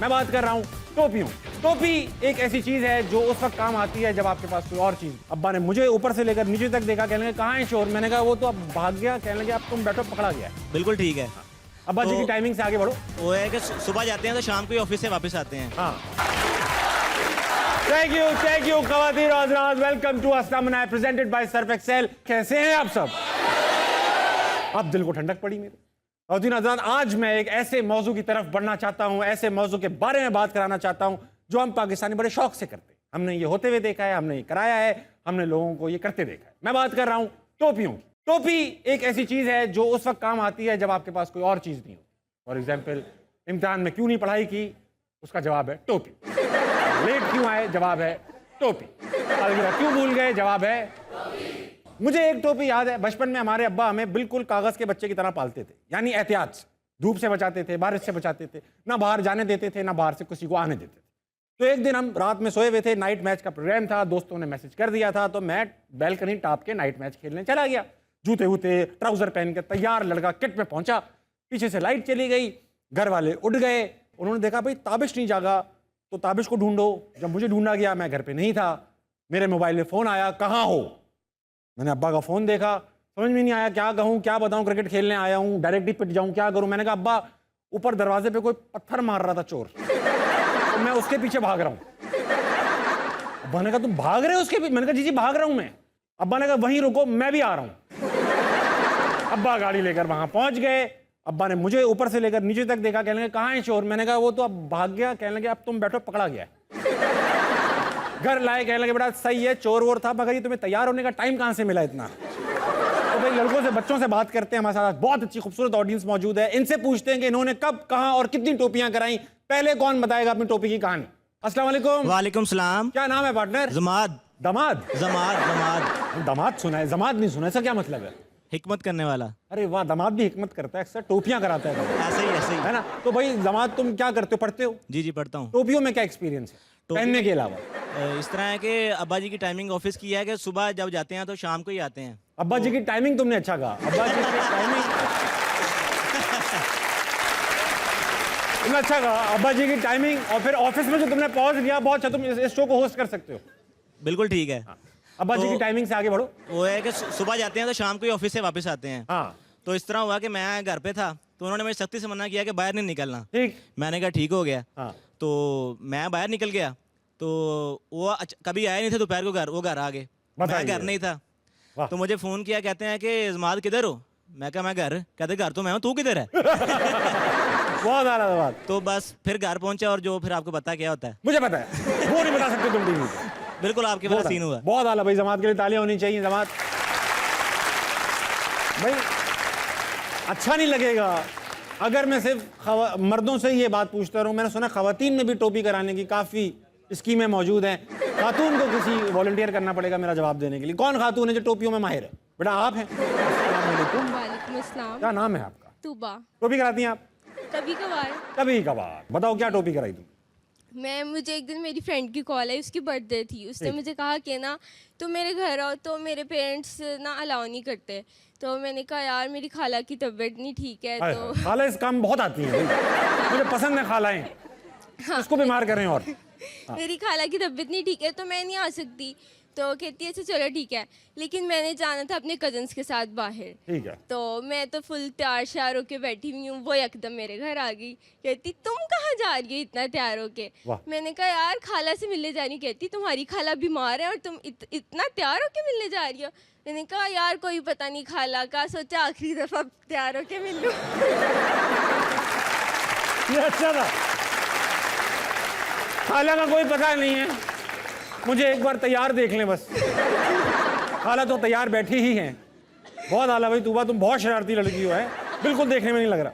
मैं बात कर रहा हूँ टोपियों। टोपी एक ऐसी चीज है जो उस वक्त काम आती है जब आपके पास कोई और चीज। अब्बा ने मुझे ऊपर से लेकर नीचे तक देखा, कहने लगे कहाँ है शोर। मैंने कहा वो तो अब भाग गया। कहने लगे अब तुम बैठो, पकड़ा गया। बिल्कुल ठीक है। अब्बा जी तो की टाइमिंग से आगे बढ़ो। वो है कि सुबह जाते हैं तो शाम को ही ऑफिस से वापस आते हैं। हाँ, थैंक यू ख़वातीन और हज़रात, वेलकम टू अस्नामना प्रेजेंटेड बाय सर्फ एक्सेल। कैसे हैं आप सब? अब दिल को ठंडक पड़ी मेरे। ख़वातीन और हज़रात, आज मैं एक ऐसे मौजू की तरफ बढ़ना चाहता हूं, ऐसे मौजू के बारे में बात कराना चाहता हूं जो हम पाकिस्तानी बड़े शौक से करते हैं। हमने ये होते हुए देखा है, हमने ये कराया है, हमने लोगों को ये करते देखा है। मैं बात कर रहा हूं टोपियों की। टोपी एक ऐसी चीज है जो उस वक्त काम आती है जब आपके पास कोई और चीज नहीं हो। फॉर एग्जाम्पल, इम्तिहान में क्यों नहीं पढ़ाई की, उसका जवाब है टोपी। लेट क्यों आए, जवाब है टोपी। अलविदा क्यों भूल गए, जवाब है टोपी। मुझे एक टोपी याद है, बचपन में हमारे अब्बा हमें बिल्कुल कागज के बच्चे की तरह पालते थे, यानी एहतियात से। धूप से बचाते थे, बारिश से बचाते थे, ना बाहर जाने देते थे, ना बाहर से किसी को आने देते थे। तो एक दिन हम रात में सोए हुए थे, नाइट मैच का प्रोग्राम था, दोस्तों ने मैसेज कर दिया था, तो मैं बैल्कनी टॉप के नाइट मैच खेलने चला गया। जूते वूते ट्राउजर पहन के तैयार लड़का किट में पहुंचा। पीछे से लाइट चली गई, घर वाले उठ गए। उन्होंने देखा भाई ताबिश नहीं जागा, तो ताबिश को ढूंढो। जब मुझे ढूंढा गया, मैं घर पे नहीं था। मेरे मोबाइल में फ़ोन आया, कहाँ हो? मैंने अब्बा का फ़ोन देखा, समझ में नहीं आया क्या कहूँ, क्या बताऊँ, क्रिकेट खेलने आया हूँ, डायरेक्ट ही पिट जाऊँ, क्या करूँ। मैंने कहा अब्बा, ऊपर दरवाजे पे कोई पत्थर मार रहा था चोर, तो मैं उसके पीछे भाग रहा हूँ। अब्बा ने कहा तुम भाग रहे हो उसके पीछे? मैंने कहा जी जी भाग रहा हूँ मैं। अब्बा ने कहा वहीं रुको, मैं भी आ रहा हूँ। अब्बा गाड़ी लेकर वहाँ पहुँच गए। अब्बा ने मुझे ऊपर से लेकर नीचे तक देखा, कहने लगे कहाँ है चोर? मैंने कहा वो तो अब भाग गया। कहने लगे अब तुम बैठो, पकड़ा गया। घर लाए, कहने लगे बेटा सही है, चोर वोर था, मगर ये तुम्हें तैयार होने का टाइम कहाँ से मिला इतना? तो भाई लड़कों से बच्चों से बात करते हैं, हमारे साथ बहुत अच्छी खूबसूरत ऑडियंस मौजूद है। इनसे पूछते हैं कि इन्होंने कब, कहाँ और कितनी टोपियां कराई। पहले कौन बताएगा अपनी टोपी की कहानी? अस्सलाम वालेकुम। वालेकुम सलाम। क्या नाम है पार्टनर? जमाद। दमाद? जमाद। दमाद सुना है, जमात नहीं सुना। इसका क्या मतलब है? हिकमत करने वाला। अरे वाह, दमाद भी हिकमत करता है, अक्सर टोपियां कराता है। ऐसे ही है ना? तो भाई दमाद तुम क्या करते हो, पढ़ते हो? जी जी पढ़ता हूँ। टोपियों में क्या एक्सपीरियंस है पहनने के अलावा? इस तरह है कि अब्बा जी की टाइमिंग ऑफिस की है कि सुबह जब जाते हैं तो शाम को ही आते हैं। अब्बा जी की टाइमिंग तुमने अच्छा कहा। अब्बा जी की टाइमिंग तुमने अच्छा कहा, अब्बा जी की टाइमिंग। और फिर ऑफिस में जो तुमने पॉज लिया, बहुत अच्छा, तुम इस शो को होस्ट कर सकते हो। बिल्कुल ठीक है। अब्बा जी तो की टाइमिंग से आगे बढ़ो। वो है कि सुबह जाते हैं तो शाम को ही ऑफिस से वापस आते हैं। हाँ तो इस तरह हुआ कि मैं घर पे था, तो उन्होंने मुझे सख्ती से मना किया कि बाहर नहीं निकलना। ठीक। मैंने कहा ठीक हो गया। हाँ। तो मैं बाहर निकल गया, तो वो कभी आए नहीं थे दोपहर को घर, वो घर आ गए, मैं बताइए। घर नहीं था। वाह। तो मुझे फ़ोन किया, कहते हैं कि इस्माद किधर हो? मैं कहा मैं घर। कहते घर तो मैं हूँ, तू किधर है? बहुत आला बात। तो बस फिर घर पहुंचा, और जो फिर आपको पता क्या होता है। मुझे पता है, वो नहीं बता सकते तुम टीवी पे। बिल्कुल आपके पास सीन हुआ। बहुत आला भाई, जमात के लिए तालियां होनी चाहिए। जमात भाई, अच्छा नहीं लगेगा अगर मैं सिर्फ मर्दों से ये बात पूछता रहूं। मैंने सुना खवातीन में भी टोपी कराने की काफ़ी स्कीमें मौजूद हैं। खातून को किसी वॉलंटियर करना पड़ेगा मेरा जवाब देने के लिए। कौन खातून है जो टोपियों में माहिर है? बेटा आप हैं। वालेकुम अस्सलाम। क्या नाम है आपका? तूबा। टोपी कराती हैं आप? कभी कभार। कभी कभार। बताओ क्या टोपी कराई तुम? मुझे एक दिन मेरी फ्रेंड की कॉल आई, उसकी बर्थडे थी। उसने मुझे कहा कि ना तुम मेरे घर आओ, तो मेरे पेरेंट्स ना अलाउ नहीं करते। तो मैंने कहा यार मेरी खाला की तबीयत नहीं ठीक है। तो खाला इस काम बहुत आती है, मुझे पसंद है खालाएं। उसको बीमार करें। और मेरी खाला की तबीयत नहीं ठीक है, तो मैं नहीं आ सकती। तो कहती है अच्छा चलो ठीक है, लेकिन मैंने जाना था अपने कजन्स के साथ बाहर। ठीक है। तो मैं तो फुल तैयार श्यार होके बैठी हुई हूँ, वो एकदम मेरे घर आ गई। कहती तुम कहाँ जा रही हो इतना तैयार होके? मैंने कहा यार खाला से मिलने जा रही। कहती तुम्हारी खाला बीमार है और तुम इतना तैयार होके मिलने जा रही हो? मैंने कहा यार कोई पता नहीं खाला का, सोचा आखिरी दफा तैयार होके मिल लूं। ये अच्छा था। खाला का कोई पता नहीं है, मुझे एक बार तैयार देख लें बस। खाला तो तैयार बैठी ही हैं। बहुत आला भाई तूबा, तुम बहुत शरारती लड़की हो है, बिल्कुल देखने में नहीं लग रहा।